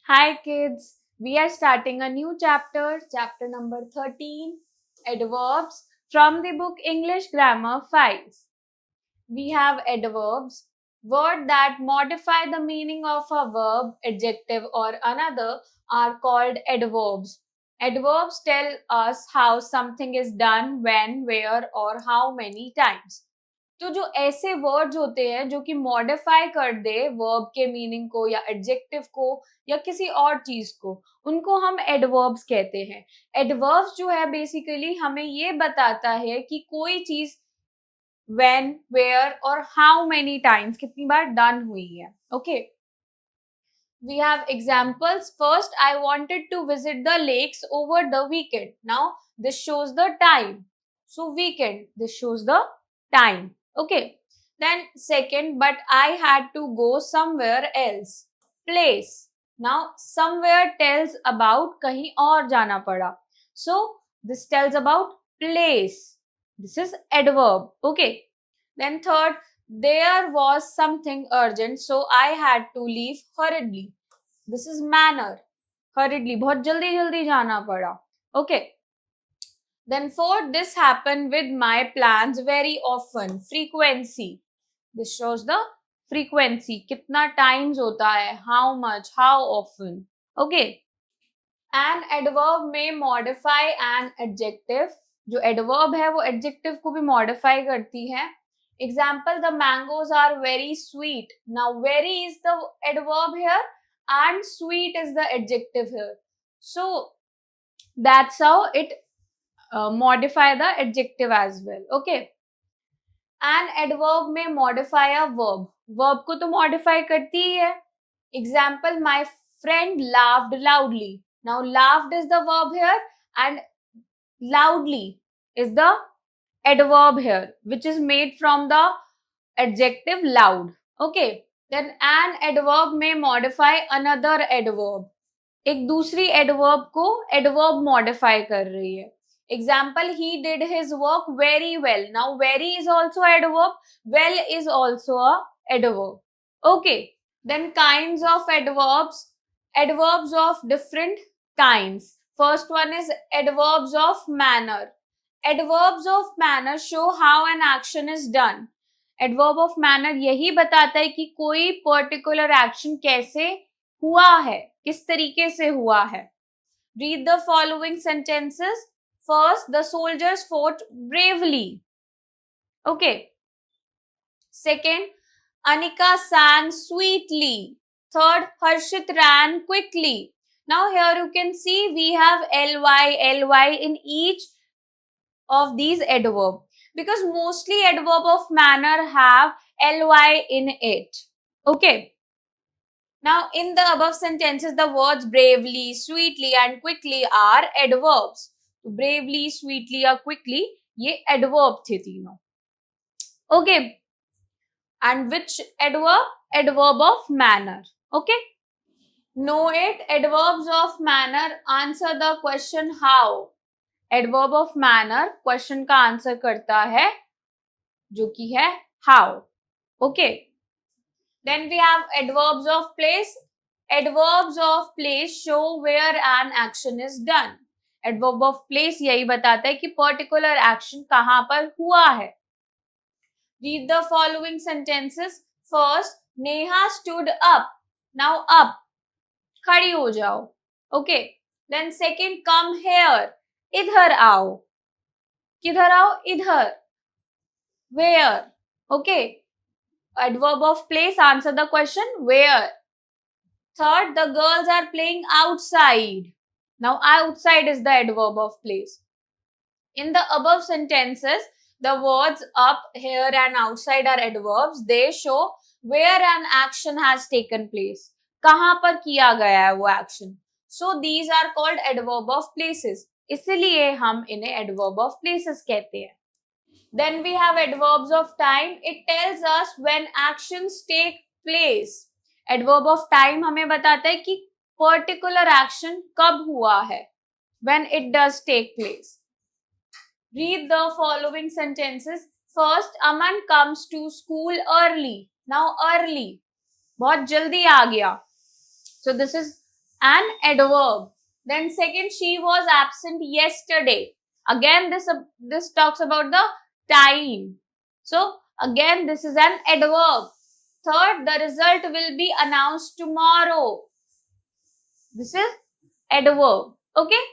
Hi kids, we are starting a new chapter number 13, adverbs from the book English Grammar 5. We have adverbs, words that modify the meaning of a verb, adjective or another are called adverbs. Adverbs tell us how something is done, when, where or how many times. तो जो ऐसे words होते हैं जो कि modify कर दे verb के meaning को या एडजेक्टिव को या किसी और चीज को, उनको हम एडवर्ब्स कहते हैं। एडवर्ब्स जो है बेसिकली हमें ये बताता है कि कोई चीज व्हेन, वेयर और हाउ मेनी टाइम्स कितनी बार डन हुई है। Okay, we have examples. First, I wanted to visit the lakes over the weekend. Now this shows the time, so weekend, this shows the time. Okay, then second, but I had to go somewhere else. Place. Now somewhere tells about kahin aur jana pada, so this tells about place. This is adverb. Okay, then third, there was something urgent, so I had to leave hurriedly. This is manner. Hurriedly, बहुत जल्दी जल्दी जाना पड़ा. Okay. Then fourth, this happened with my plans very often. Frequency. This shows the frequency. कितना times होता है, how much, how often. Okay. An adverb may modify an adjective. जो adverb है वो adjective को भी modify करती है. Example, the mangoes are very sweet. Now very is the adverb here and sweet is the adjective here. So that's how it modify the adjective as well. Okay. An adverb may modify a verb. Verb को तो modify करती ही है. Example, my friend laughed loudly. Now laughed is the verb here and loudly is the adverb here, which is made from the adjective loud. Okay, then an adverb may modify another adverb. एक दूसरी adverb को adverb modify कर रही है. Example, he did his work very well. Now very is also adverb, well is also a adverb. Okay, then kinds of adverbs. Adverbs of different kinds. First one is adverbs of manner. Adverbs of manner show how an action is done. Adverb of manner यही बताता है कि कोई particular action कैसे हुआ है, किस तरीके से हुआ है. Read the following sentences. First, the soldiers fought bravely. Okay. Second, Anika sang sweetly. Third, Harshit ran quickly. Now here you can see we have ly in each of these adverb, because mostly adverb of manner have ly in it. Okay. Now in the above sentences, the words bravely, sweetly and quickly are adverbs. तो bravely, sweetly or quickly ये adverb थे तीनों. Okay. And which adverb? Adverb of manner. Okay. Know it. Adverbs of manner answer the question how. Adverb of manner question का answer करता है जो कि है how. Okay. Then we have adverbs of place. Adverbs of place show where an action is done. Adverb of place यही बताता है कि particular action कहाँ पर हुआ है. Read the following sentences. First, Neha stood up. Now up. खड़ी हो जाओ. Okay. Then second, come here. इधर आओ. किधर आओ? इधर. Where? Okay. Adverb of place answer the question where. Third, the girls are playing outside. Now outside is the adverb of place. In the above sentences, the words up, here and outside are adverbs. They show where an action has taken place. कहाँ पर किया गया है वो action. So these are called adverb of places. इसलिए हम इन्हें adverb of places कहते हैं. Then we have adverbs of time. It tells us when actions take place. Adverb of time हमें बताता है कि particular action कब हुआ है, when it does take place. Read the following sentences. First, Aman comes to school early. Now early, बहुत जल्दी आ गया. So this is an adverb. Then second, she was absent yesterday. Again, this talks about the time. So again, this is an adverb. Third, the result will be announced tomorrow. This is adverb. Okay.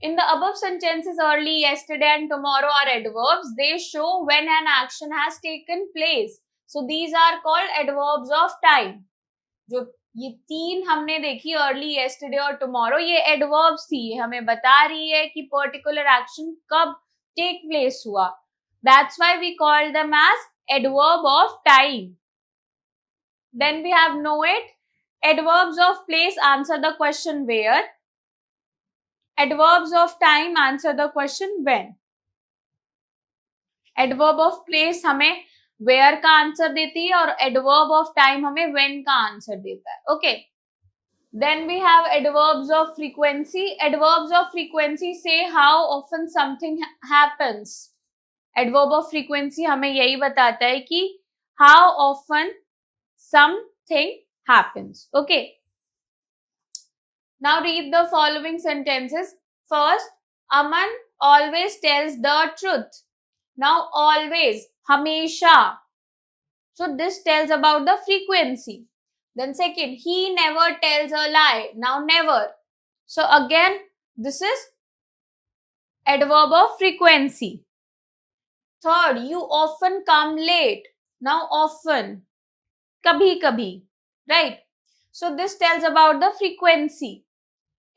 In the above sentences, early, yesterday and tomorrow are adverbs. They show when an action has taken place. So these are called adverbs of time. जो ये तीन हमने देखी, early, yesterday और tomorrow, ये adverbs थी. ये हमें बता रही है कि particular action कब take place हुआ. That's why we call them as adverb of time. Then we have know it. Adverbs of place answer the question where. Adverbs of time answer the question when. Adverb of place हमें where का answer देती है और adverb of time हमें when का answer देता है. Okay. Then we have adverbs of frequency. Adverbs of frequency say how often something happens. Adverb of frequency हमें यही बताता है कि how often something happens. Okay. Now read the following sentences. First, Aman always tells the truth. Now always, hamesha. So this tells about the frequency. Then second, he never tells a lie. Now never. So again, this is adverb of frequency. Third, you often come late. Now often. Kabhi kabhi. Right? So this tells about the frequency.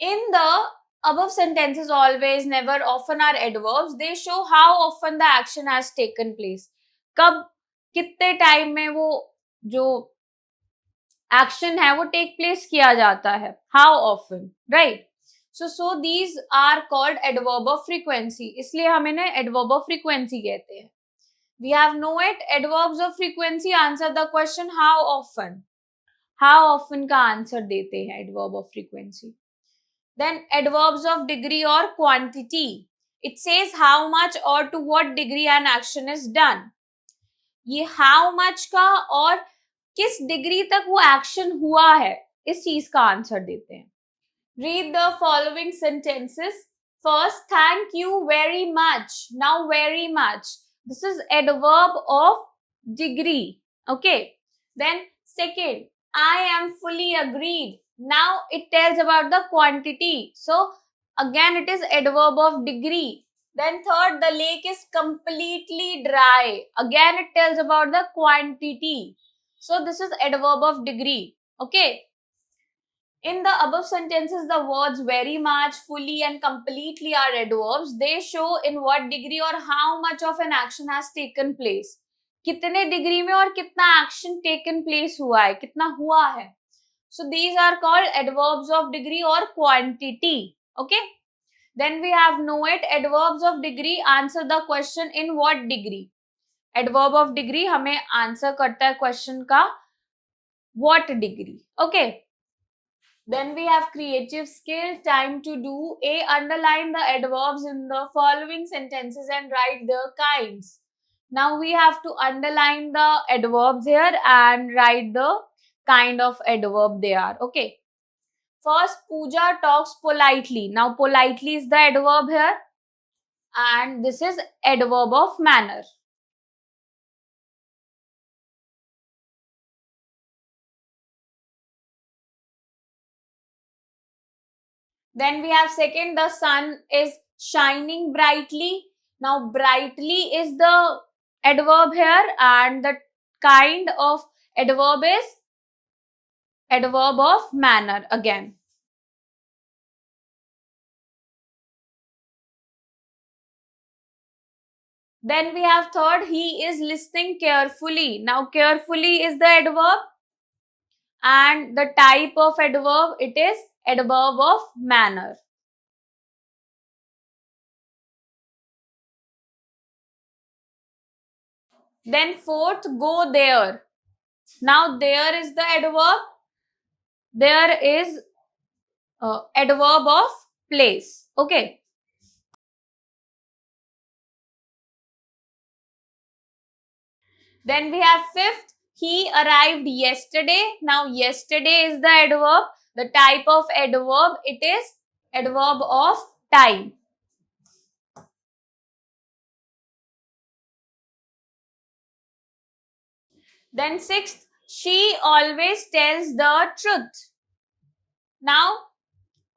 In the above sentences, always, never, often are adverbs. They show how often the action has taken place. कब कितने time में वो जो action है वो take place किया जाता है. How often, right? So these are called adverb of frequency. इसलिए हम इन्हें adverb of frequency कहते हैं. We have know it. Adverbs of frequency answer the question how often. How often का आंसर देते हैं adverb of frequency. Then adverbs of degree or quantity. It says how much or to what degree an action is done. ये how much का और किस degree तक वो action हुआ है, इस चीज का आंसर देते हैं. Read the following sentences. First, thank you very much. Now very much. This is adverb of degree. Okay. Then second, I am fully agreed. Now it tells about the quantity. So again it is adverb of degree. Then third, the lake is completely dry. Again it tells about the quantity. So this is adverb of degree. Okay. In the above sentences, the words very much, fully and completely are adverbs. They show in what degree or how much of an action has taken place. कितने degree में और कितना action taken place हुआ है, कितना हुआ है. So these are called adverbs of degree or quantity. Okay. Then we have know it. Adverbs of degree answer the question in what degree. Adverb of degree हमें answer करता है question का what degree. Okay. Then we have creative skill. Time to do. A. Underline the adverbs in the following sentences and write their kinds. Now we have to underline the adverbs here and write the kind of adverb they are. Okay. First, Pooja talks politely. Now politely is the adverb here. And this is adverb of manner. Then we have second, the sun is shining brightly. Now brightly is the adverb here and the kind of adverb is adverb of manner again. Then we have third, he is listening carefully. Now carefully is the adverb and the type of adverb, it is adverb of manner. Then fourth, go there. Now there is the adverb. There is adverb of place. Okay. Then we have fifth, he arrived yesterday. Now yesterday is the adverb. The type of adverb, it is adverb of time. Then sixth, she always tells the truth. Now,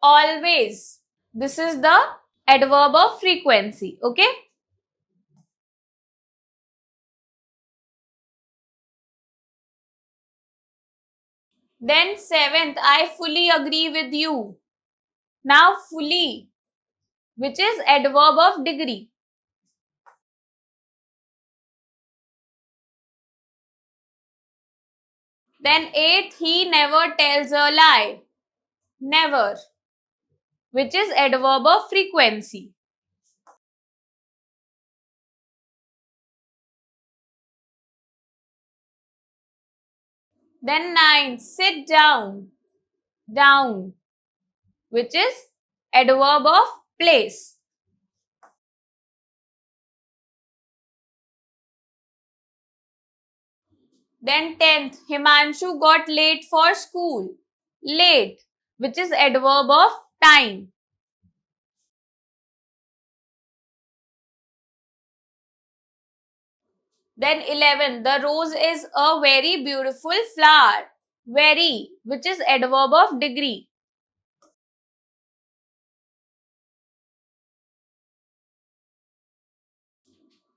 always. This is the adverb of frequency. Okay. Then seventh, I fully agree with you. Now, fully, which is adverb of degree. Then eighth, he never tells a lie. Never, which is adverb of frequency. Then ninth, sit down. Down, which is adverb of place. Then 10th, Himanshu got late for school. Late, which is adverb of time. Then 11th, the rose is a very beautiful flower. Very, which is adverb of degree.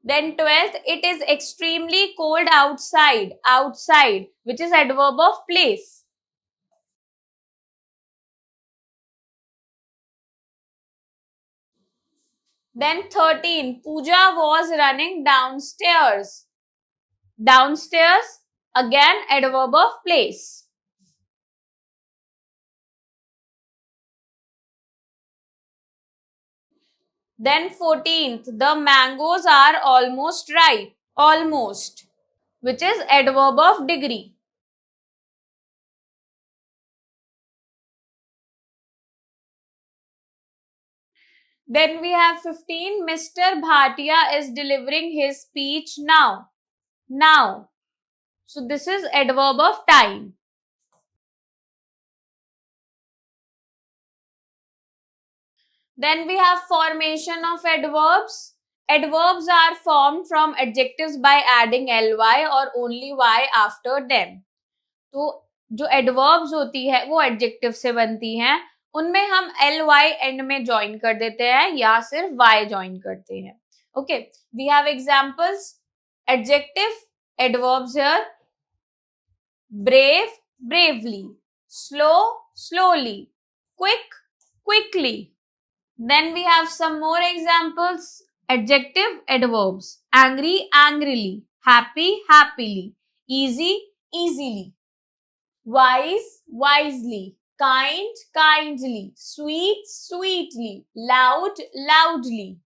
Then 12th, it is extremely cold outside. Outside, which is adverb of place. Then 13, Pooja was running downstairs. Downstairs, again adverb of place. Then 14th, the mangoes are almost ripe. Almost, which is adverb of degree. Then we have 15, Mr. Bhatia is delivering his speech now. Now. So this is adverb of time. Then we have formation of adverbs. Adverbs are formed from adjectives by adding ly or only y after them. तो जो adverbs होती है वो adjective से बनती हैं, उनमें हम ly end में join कर देते हैं या सिर्फ y join करते हैं. Okay, we have examples. Adjective, adverbs here. Brave, bravely. Slow, slowly. Quick, quickly. Then we have some more examples. Adjective, adverbs. Angry, angrily. Happy, happily. Easy, easily. Wise, wisely. Kind, kindly. Sweet, sweetly. Loud, loudly.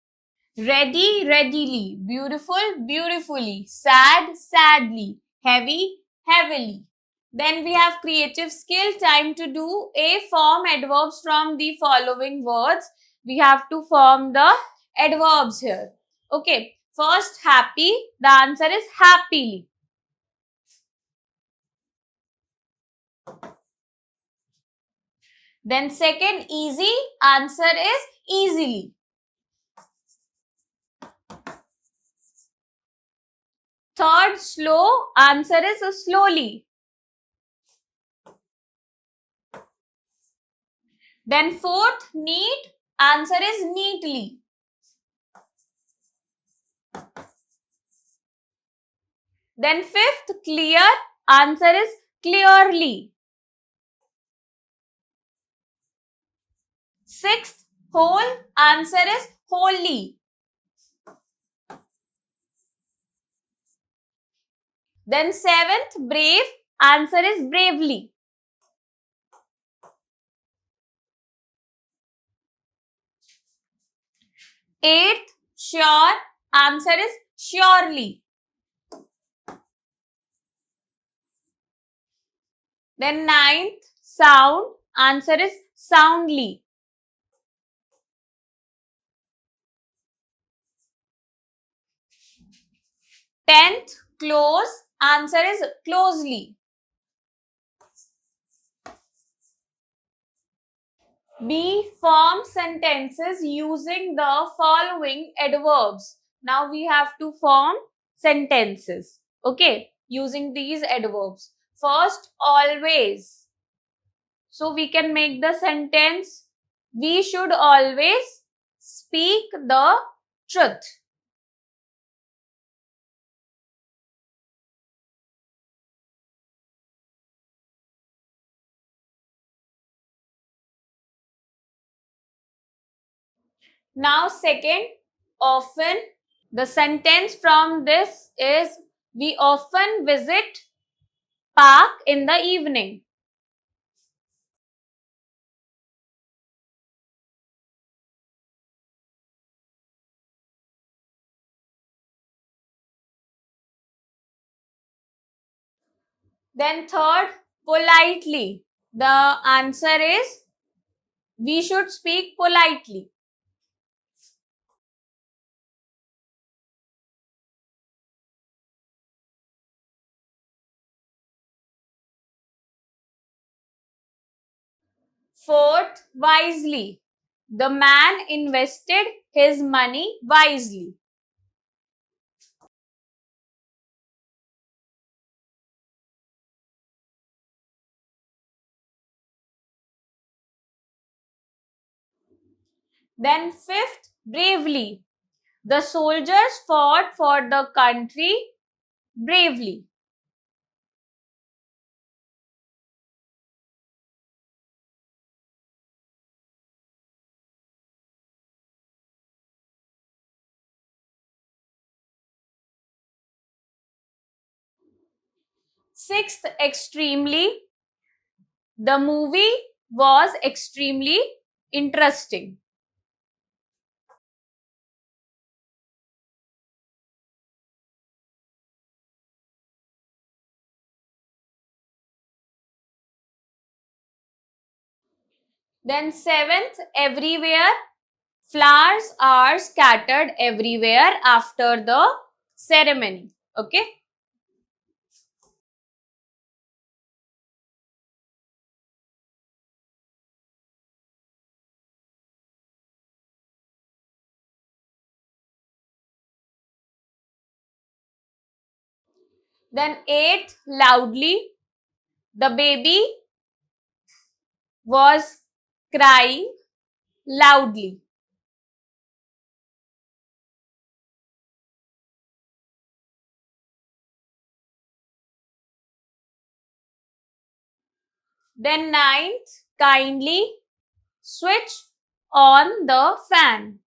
Ready, readily. Beautiful, beautifully. Sad, sadly. Heavy, heavily. Then we have creative skill. Time to do a form adverbs from the following words. We have to form the adverbs here. Okay, first happy, the answer is happily. Then second easy, answer is easily. Third slow, answer is slowly. Then fourth neat, answer is neatly. Then fifth clear, answer is clearly. Sixth whole, answer is wholly. Then seventh brave, answer is bravely. Eighth sure, answer is surely. Then ninth sound, answer is soundly. 10th close, answer is closely. B. Form sentences using the following adverbs. Now we have to form sentences. Okay, using these adverbs. First, always. So we can make the sentence, we should always speak the truth. Now, second, often. The sentence from this is, we often visit park in the evening. Then third, politely. The answer is, we should speak politely. Fourth, wisely. The man invested his money wisely. Then fifth, bravely. The soldiers fought for the country bravely. Sixth, extremely. The movie was extremely interesting. Then seventh, everywhere. Flowers are scattered everywhere after the ceremony. Okay. Then eighth, loudly. The baby was crying loudly. Then ninth, kindly switch on the fan.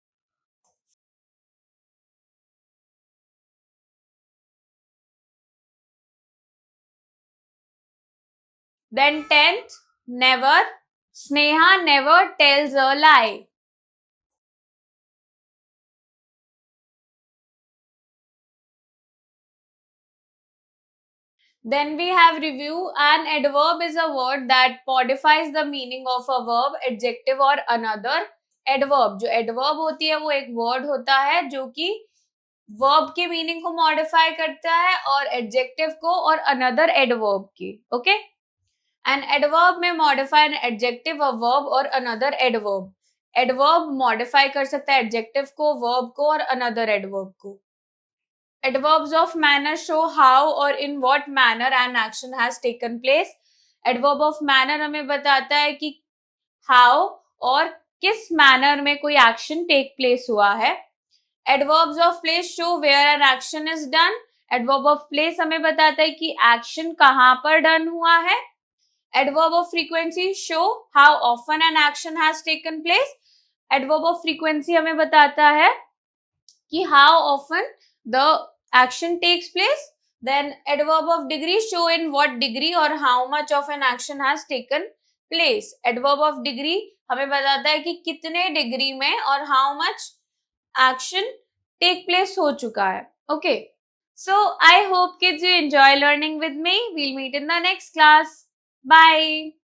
Then 10th, never. Sneha never tells a lie. Then we have review. An adverb is a word that modifies the meaning of a verb, adjective or another adverb. जो adverb होती है वो एक word होता है जो कि verb के meaning को modify करता है और adjective को और another adverb की. Okay? An adverb may modify an adjective, a verb or another adverb. Adverb modify कर सकता है adjective को, verb को और another adverb को. Adverbs of manner show how or in what manner an action has taken place. Adverb of manner हमें बताता है कि how और किस manner में कोई action take place हुआ है. Adverbs of place show where an action is done. Adverb of place हमें बताता है कि action कहाँ पर done हुआ है. Adverb of frequency show how often an action has taken place. Adverb of frequency हमें बताता है कि how often the action takes place. Then adverb of degree show in what degree or how much of an action has taken place. Adverb of degree हमें बताता है कि कितने degree में और how much action take place हो चुका है. Okay. So I hope kids you enjoy learning with me. We'll meet in the next class. Bye.